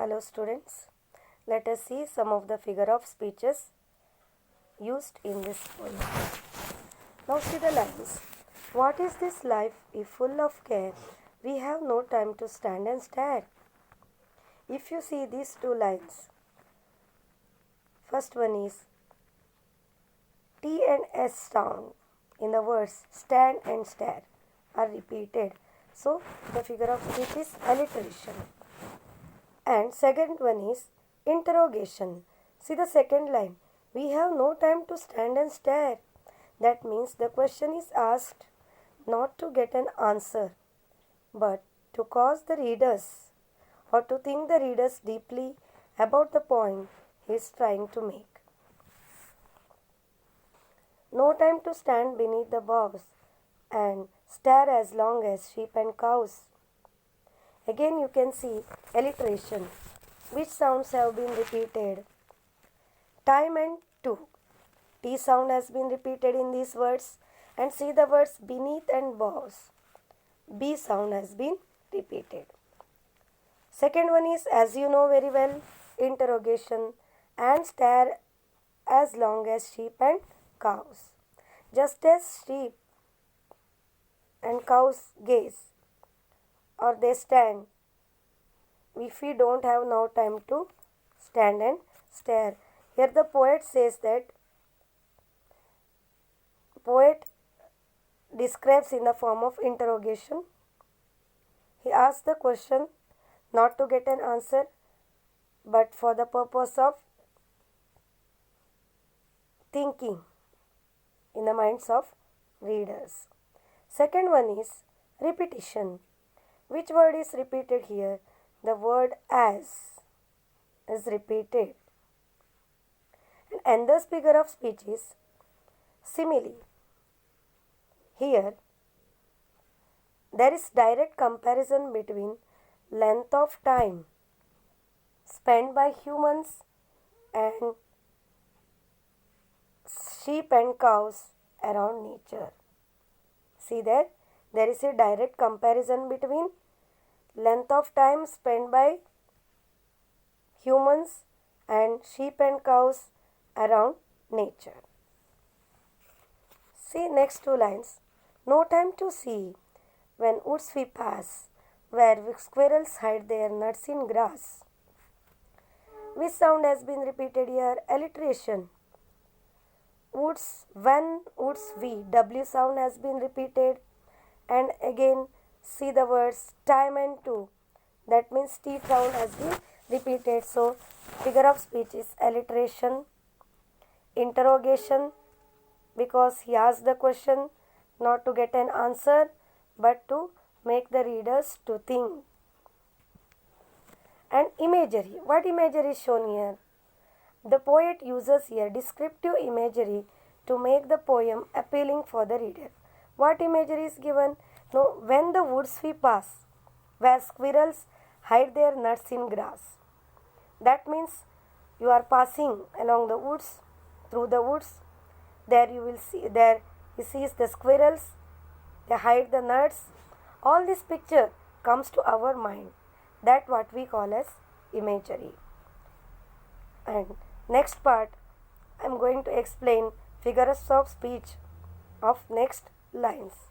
Hello students, let us see some of the figure of speeches used in this poem. Now see the lines. What is this life if full of care? We have no time to stand and stare. If you see these two lines, first one is T and S sound in the words stand and stare are repeated. So the figure of speech is alliteration. And second one is interrogation. See the second line. We have no time to stand and stare. That means the question is asked not to get an answer, but to cause the readers or to think the readers deeply about the point he is trying to make. No time to stand beneath the boughs and stare as long as sheep and cows. Again you can see alliteration. Which sounds have been repeated? Time and to. T sound has been repeated in these words, and see the words beneath and boughs. B sound has been repeated. Second one is, as you know very well, interrogation, and stare as long as sheep and cows. Just as sheep and cows gaze or they stand, if we don't have now time to stand and stare. Here the poet says that poet describes in the form of interrogation. He asks the question not to get an answer, but for the purpose of thinking in the minds of readers. Second one is repetition. Which word is repeated here? The word as is repeated. And another figure of speech is simile. Here there is direct comparison between length of time spent by humans and sheep and cows around nature. See there is a direct comparison between length of time spent by humans and sheep and cows around nature. See next two lines. No time to see when woods we pass, where squirrels hide their nuts in grass. Which sound has been repeated here? Alliteration. Woods, when, woods, we. W sound has been repeated. And again see the words time and to. That means T sound has been repeated. So figure of speech is alliteration, interrogation, because he asked the question not to get an answer but to make the readers to think. And imagery. What imagery is shown here? The poet uses here descriptive imagery to make the poem appealing for the reader. What imagery is given? No, when the woods we pass, where squirrels hide their nuts in grass. That means you are passing along the woods, through the woods. There you will see, there he sees the squirrels, they hide the nuts. All this picture comes to our mind. That what we call as imagery. And next part I am going to explain figures of speech of next lines.